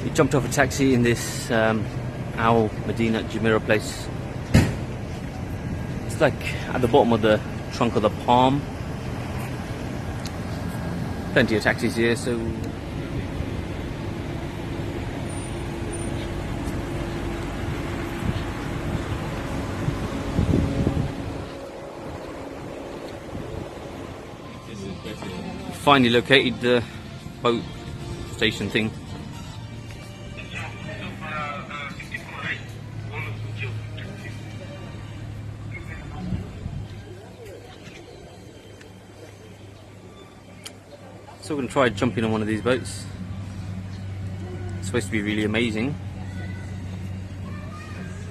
We jumped off a taxi in this Madinat Jumeira place. It's like at the bottom of the trunk of the palm. Plenty of taxis here, so finally located the boat station thing. So we're going to try jumping on one of these boats. It's supposed to be really amazing.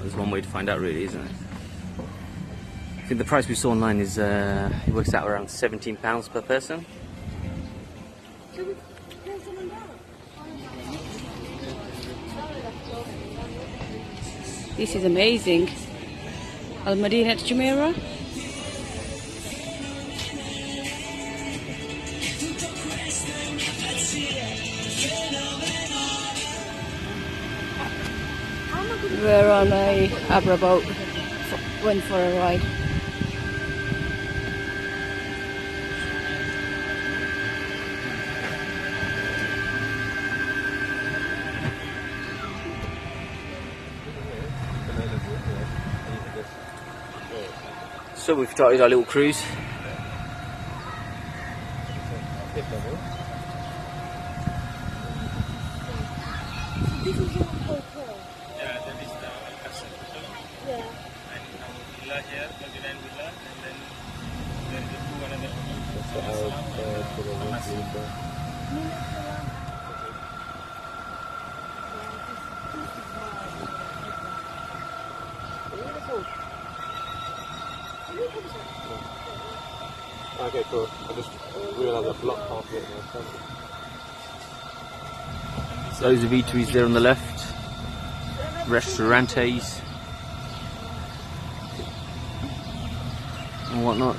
There's one way to find out, really, isn't it? I think the price we saw online is it works out around £17 per person. This is amazing. Madinat Jumeira. We're on a Abra boat. Went for a ride. So we've started our little cruise. Okay, cool. I just realised I blocked half of it. Loads of eateries there on the left. Restaurantes and whatnot.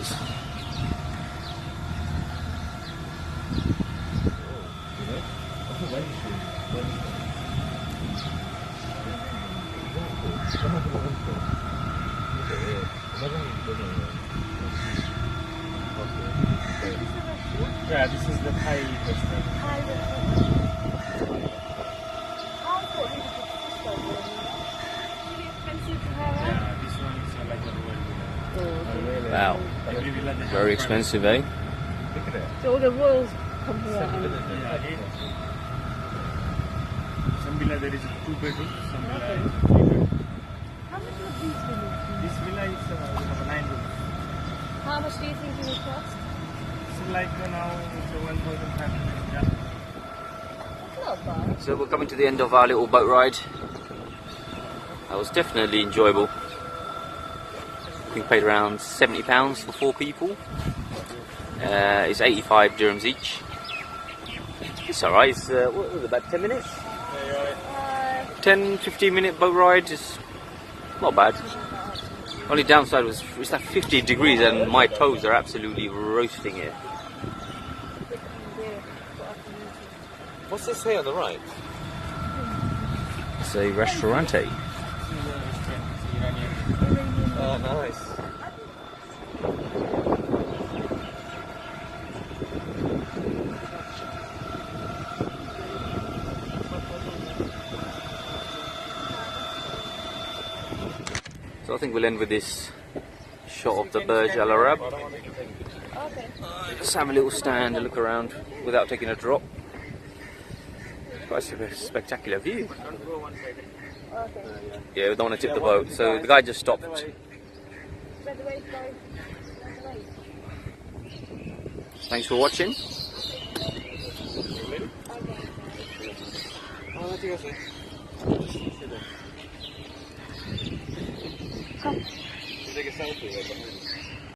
Yeah, this is the Thai restaurant. Yeah, this one is like a royal villa. Wow, Every villa they have very expensive, eh? So all the royals come here. Some villa there is 2 bedrooms, some villa is 3 bedrooms. How much would these villas be? This villa is we have a 9 rooms. How much do you think it will cost? It's like now it's 1,500. Yeah. Not bad. So we're coming to the end of our little boat ride. That was definitely enjoyable. We paid around £70 for 4 people. It's 85 dirhams each. It's alright, it's what was it, about 10 minutes? 10-15 minute boat ride is not bad. Only downside was it's like 50 degrees and my toes are absolutely roasting here. What's this here on the right? It's a restaurante. Oh, nice. So I think we'll end with this shot of the Burj Al Arab. Just have a little stand and look around without taking a drop. Quite a spectacular view. Yeah, we don't want to tip the boat, so the guy just stopped. Thanks for watching. Take a selfie.